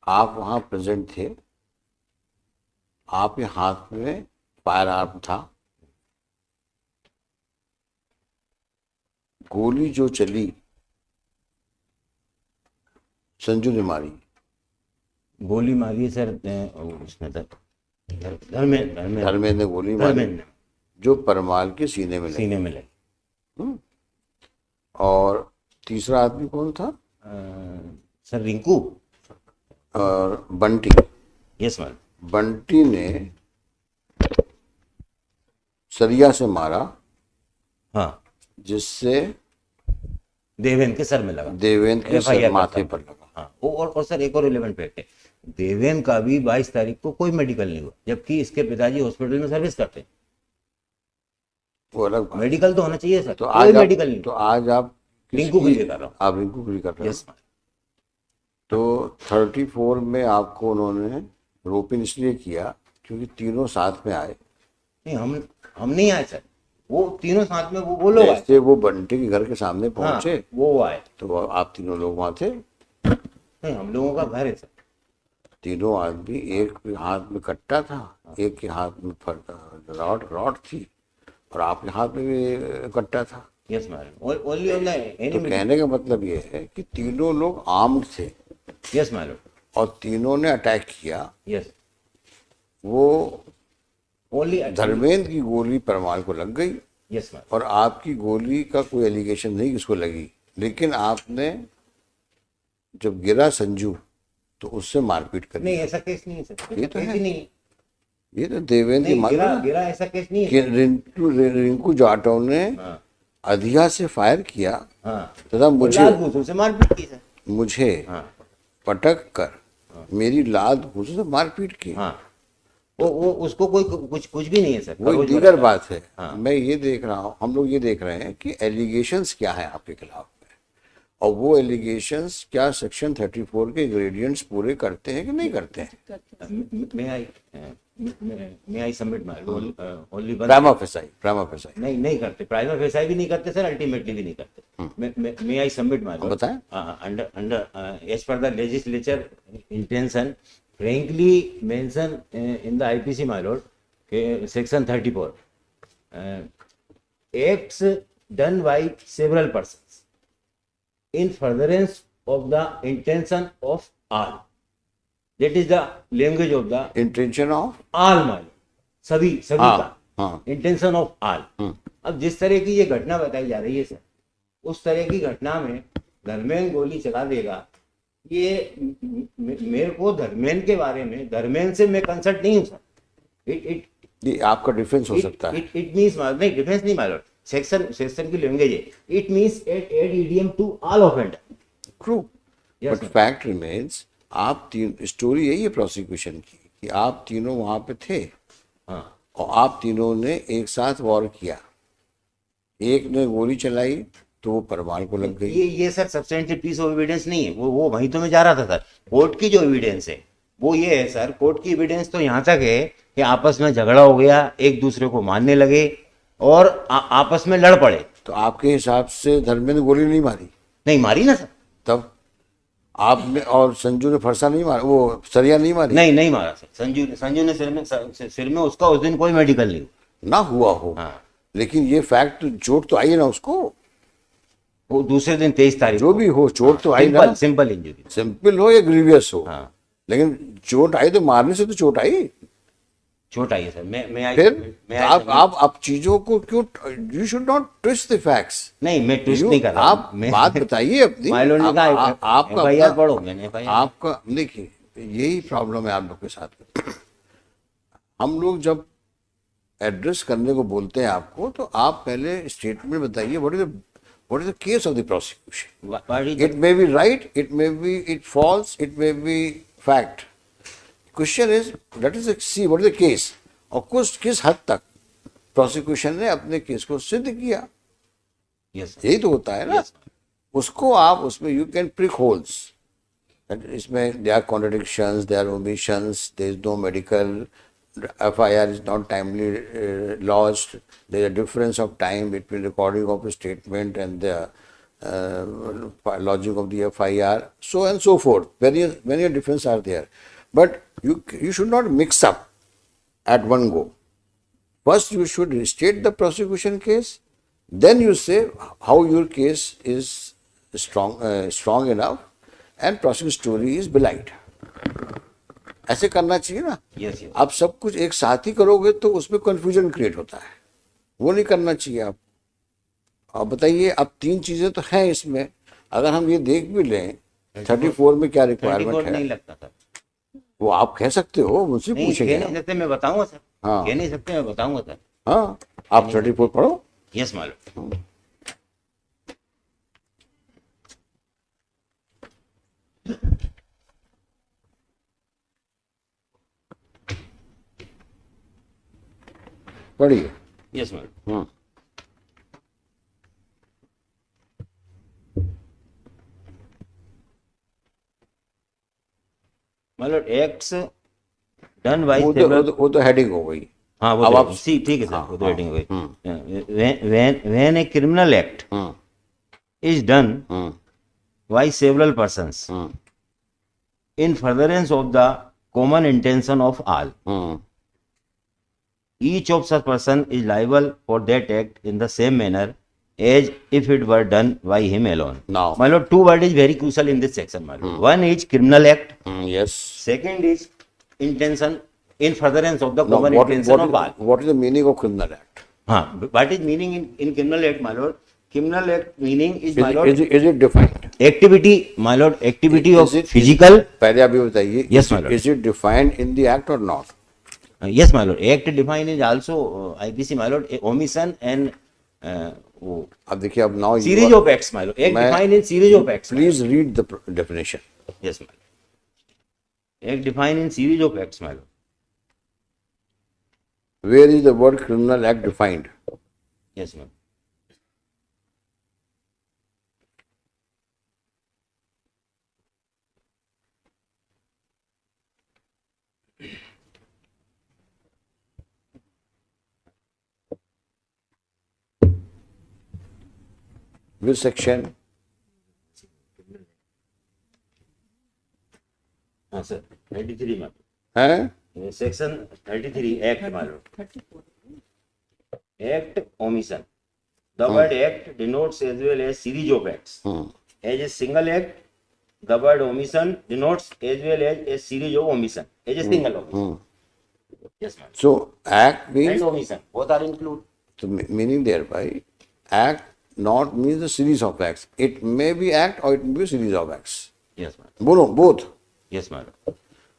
आप वहां प्रेजेंट थे, आपके हाथ में फायर आर्म था, गोली जो चली संजू ने मारी। गोली मारी है सर, उसने तक धर्मेंद्र धर्मेंद्र धर्मेंद्र ने गोली मारी धर्मेंद्र जो परमार के सीने में ने लगी। सीने में लगी। हम्म। और तीसरा आदमी कौन था? सर रिंकू। और बंटी। Yes ma'am. बंटी ने सरिया से मारा, हाँ, जिससे देवेंद्र के सर में लगा, देवेंद्र के FIR माथे करता। पर लगा। हाँ, और सर एक और रिलेवेंट फैक्ट है, देवेंद्र का भी 22 तारीख को कोई मेडिकल नहीं हुआ, जबकि इसके पिताजी हॉस्पिटल में सर्विस करते हैं। वो अलग बात है। मेडिकल तो होना चाहिए सर, तो कोई आज मेडिकल आप नहीं। तो आज आप रिंकू के किसकी लिए कर रहा हूँ। आप रिंकू के लिए कर रहे हो? Yes ma'am. तो 34 में आपको उन्होंने रोपिन इसलिए किया क्योंकि तीनों साथ में आए। नहीं, हम नहीं आए सर, वो तीनों साथ में, वो लोग आए। जैसे वो बंटी के घर के सामने हाँ, पहुंचे वो आए। तो आप तीनों लोग वहां थे। नहीं, हम लोगों का घर है सर। तीनों आदमी, एक के हाथ में कट्टा था, एक के हाथ में रॉड थी, और आपके हाथ में भी कट्टा था। Yes madam, only on the तो एनिमी। कहने का मतलब ये है कि तीनों लोग आर्म्ड थे यस मैडम। और तीनों ने अटैक किया। यस, वो ओनली। धर्मेंद्र की गोली परमार को लग गई यस मैडम। और आपकी गोली का कोई एलिगेशन नहीं किसको लगी, लेकिन आपने जब गिरा संजू तो उससे मारपीट कर नहीं, दी। ऐसा केस नहीं है सर, ये तो केस है। ही नहीं है। ये तो देवेंद्र की नहीं, मान लो गिरा ना गिरा ऐसा केस नहीं कि है। रिंकू जाटव ने हाँ अधिया से फायर किया हाँ, तथा वो लाल घूसों से मारपीट की सर। मुझे हाँ पटक कर मेरी लात घूंसों से मारपीट की। हाँ, वो उसको कोई कुछ भी नहीं है सर। वो एक खरोच दीगर बरता। बात है। हाँ। मैं ये देख रहा हूँ, हम लोग ये देख रहे हैं कि एलिगेशंस क्या है आपके खिलाफ में, और वो एलिगेशंस क्या सेक्शन 34 के इंग्रेडिएंट्स पूरे करते हैं कि नहीं करते हैं। May I submit my only one. Prima facie नहीं करते, प्राइमा फेसाई भी नहीं करते सर, अल्टीमेटली भी नहीं करते। मे आई सबमिट माय बताएं। Under as per the legislature intention frankly mention in the IPC, my lord, section 34, acts done by several persons in furtherance of the intention of all. That is the language of the intention of all, my lord. सभी हाँ, का हाँ। Intention of all. अब जिस तरह की ये घटना बताई जा रही है सर, उस तरह की घटना में धर्मेंद्र गोली चला देगा, ये मेरे को धर्मेंद्र के बारे में, धर्मेंद्र से मैं कंसल्ट नहीं हूँ सर। ये आपका डिफेंस हो सकता है। इट मींस, नहीं डिफेंस नहीं माय लॉर्ड, सेक्शन की लैंग्वेज है। इट मींस एड ईडीएम to all offender. True, but fact remains, आप तीन, स्टोरी यही है प्रोसिक्यूशन की कि आप तीनों वहां पे थे। हाँ, और आप तीनों ने एक साथ वॉर किया, एक ने गोली चलाई तो वो परमार को लग गई। ये sir substantive piece of evidence नहीं है। वो वहीं तो मैं जा रहा था सर। कोर्ट की जो एविडेंस है वो ये है सर, कोर्ट की एविडेंस तो यहाँ तक है कि आपस में झगड़ा हो गया, एक दूसरे को मारने लगे और आपस में लड़ पड़े। तो आपके हिसाब से धर्मेंद्र गोली नहीं मारी? नहीं मारी ना सर। तब आपने और संजू ने फरसा नहीं मारा, वो सरिया नहीं मारी? नहीं मारा सर। संजू ने सिर में उसका उस दिन कोई मेडिकल नहीं हुआ। ना हुआ हो। हाँ, लेकिन ये फैक्ट, चोट तो आई है ना उसको, वो दूसरे दिन 23 तारीख जो भी हो चोट तो आई ना। सिंपल इंजरी, सिंपल हो या ग्रीवियस हो। हाँ, लेकिन चोट आई तो मारने से तो चोट आई। चोट आई है सर। मैं फिर आप चीजों को क्यों, you should not twist the facts. नहीं, मैं ट्विस्ट नहीं कर रहा। आप बात बताइए अपनी। आपका FIR पढ़ो, मैंने FIR आपका देखिए, यही प्रॉब्लम है आप लोग के साथ। हम लोग जब एड्रेस करने को बोलते हैं आपको, तो आप पहले स्टेटमेंट बताइए, what is the case of the prosecution. It may be right, it may be it false, it may be fact. Question is, let us see what is the case. Of course, किस हद तक prosecution ने अपने case को सिद्ध किया, यही तो होता है ना। उसको आप उसमें यू कैन प्रिक होल्स, इसमें there are contradictions, there are omissions, there is no medical, FIR is not timely lodged, there is a difference of time between recording of a statement and the lodging of the FIR, so and so forth. Many differences are there. But you should not mix up at one go. First, you should state the prosecution case, then you say how your case is strong enough and prosecution story is belied. ऐसे करना चाहिए ना. Yes, yes. आप सब कुछ एक साथ ही करोगे तो उसमें कंफ्यूजन क्रिएट होता है, वो नहीं करना चाहिए आप. आप बताइए, अब तीन चीजें तो हैं इसमें, अगर हम ये देख भी लें 34 में क्या 34 रिक्वायरमेंट नहीं है, लगता सर. वो आप कह सकते हो, मुझसे नहीं, पूछेंगे कह नहीं सकते, मैं बताऊंगा सर. हाँ. कह नहीं सकते, मैं बताऊंगा सर. हाँ, आप 34 पढ़ो. यस मालूम. पढ़िए. यस मालूम. मतलब एक्ट्स डन बाय वो तो हेडिंग हो गई. हाँ वो अब तो आप ठीक है सर, वो तो हेडिंग हो गई. When a criminal act is done by several persons in furtherance of the common intention of all. Each of such person is liable for that act in the same manner as if it were done by him alone. Now. My lord, two words is very crucial in this section, my lord. One is criminal act. Yes. Second is intention in furtherance of the Now, common intention of all. what is the meaning of criminal act? What is meaning in criminal act, my lord? Criminal act meaning is, my lord, Is it defined? activity, my lord, activity of Is it- physical. पहले अभी बताइए. Yes, my lord. Is it defined in the act or not? Yes, my lord. Act defined is also IPC, my lord, a omission and वो अब देखिए, अब now series of acts, my lord. Act मैं- defined in series of acts. Please read the definition. Yes, my lord. Act defined in series of acts, my lord. Where is the word criminal act defined? Yes, my lord. Which section? हाँ sir 33 में हैं? Section 33 act my lord. Act omission. The word act denotes as well as series of acts. As a single act, the word omission denotes as well as a series of omission. As a single omission. Yes, ma'am. So act means, And omission both are included. so meaning thereby, act not means a series of acts. It may be act or it may be a series of acts. Yes, ma'am. Both. Yes, ma'am.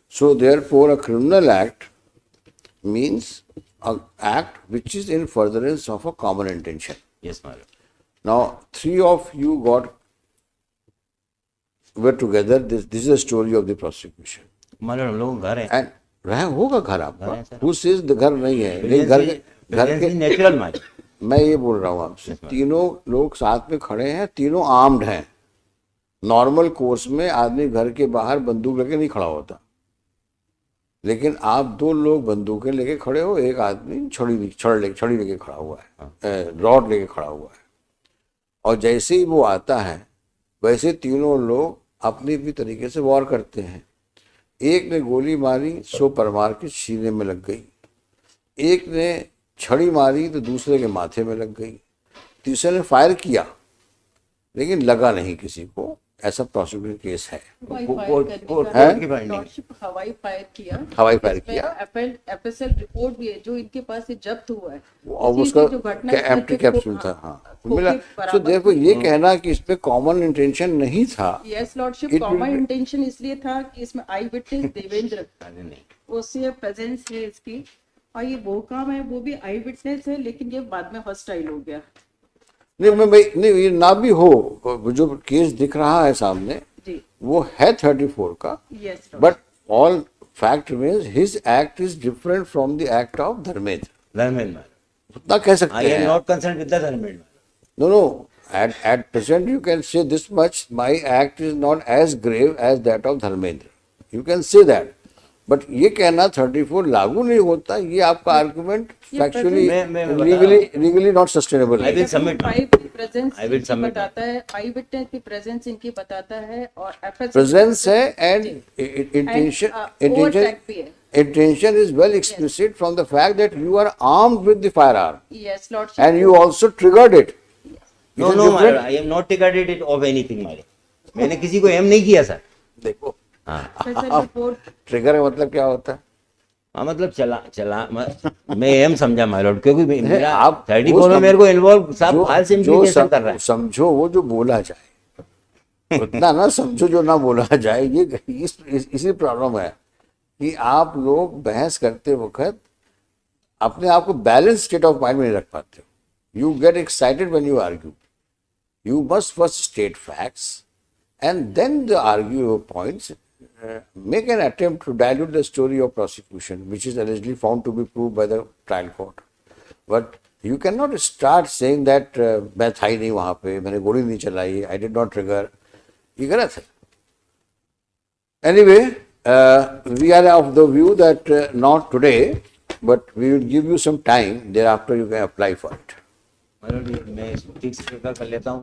So therefore, a criminal act means an act which is in furtherance of a common intention. Yes, ma'am. Now, three of you were together. This is the story of the prosecution. मान लो हम लोग घर हैं. And रहा होगा घर आपका. घर है, sir. Who says the घर नहीं है? नहीं, घर के नेचुरल माइंड. मैं ये बोल रहा हूँ आपसे, तीनों लोग साथ में खड़े हैं, तीनों आर्म्ड हैं. नॉर्मल कोर्स में आदमी घर के बाहर बंदूक लेके नहीं खड़ा होता, लेकिन आप दो लोग बंदूकें लेके खड़े हो, एक आदमी छड़ी लेके खड़ा हुआ है, रॉड लेके खड़ा हुआ है. और जैसे ही वो आता है वैसे तीनों लोग अपनी भी तरीके से वार करते हैं. एक ने गोली मारी, 100 परमार के सीने में लग गई. एक ने छड़ी मारी तो दूसरे के माथे में लग गई. तीसरे ने फायर किया लेकिन लगा नहीं किसी को. ऐसा प्रोसिक्यूशन केस है. कोर्ट की फाइंडिंग. हवाई फायर किया. हवाई फायर किया. एफएसएल रिपोर्ट भी है जो इनके पास से जब्त हुआ है. और उसका एम्प्टी कैप्सूल था. हाँ, मिला. सो देखो, ये कहना कि इसमें कॉमन इंटेंशन नहीं था. यस लॉर्डशिप, कॉमन इंटेंशन इसलिए था कि इसमें आई विटनेस देवेंद्र उससे प्रेजेंस है इसकी, और ये वो काम है, वो भी आई विटनेस है, लेकिन ये बाद में हॉस्टाइल हो गया. नहीं, ये ना भी हो, जो केस दिख रहा है सामने जी. वो है 34 का. Yes but all fact means his act is different from the act of Dharmendra. Dharmendra. उतना कह I सकते am हैं. not concerned with the Dharmendra. No. At present you can say this much: my act is not as grave as that of Dharmendra. You can say that, but ये कहना 34 लागू नहीं होता, ये आपका आर्गुमेंट फैक्चुअली मैं लीगली नॉट सस्टेनेबल I है। will submit. Presence I will submit. बताता है, आई विटनेस की प्रेजेंस इनकी बताता है, और FS प्रेजेंस है एंड इंटेंशन ओवरटेक भी है। intention is well explicit from the fact that you are armed with the firearm Yes, Lordship. and you also triggered it. It No, is no, different. I am not triggered it of anything, my lord. मैंने किसी को M नहीं किया sir. देखो हाँ Special report trigger का मतलब क्या होता है? हाँ, मतलब मैं एम समझा माय लॉर्ड, क्योंकि मेरा आप 34 में मेरे को इन्वॉल्व साहब फाइल से इम्प्लीकेशन कर रहा है। समझो वो जो बोला जाए उतना ना समझो जो ना बोला जाए। ये इसी प्रॉब्लम है कि आप लोग बहस करते वक्त अपने आप को बैलेंस स्टेट ऑफ माइंड में नहीं रख पाते हो। You get excited when you argue. You must first state facts and then the argue your points. Make an attempt to dilute the story of prosecution, which is allegedly found to be proved by the trial court. But you cannot start saying that मैं था ही नहीं वहाँ पे, मैंने गोली नहीं चलाई, I did not trigger. ये गलत है। Anyway, we are of the view that not today, but we will give you some time. Thereafter, you can apply for it. मैं फिक्स कर लेता हूँ।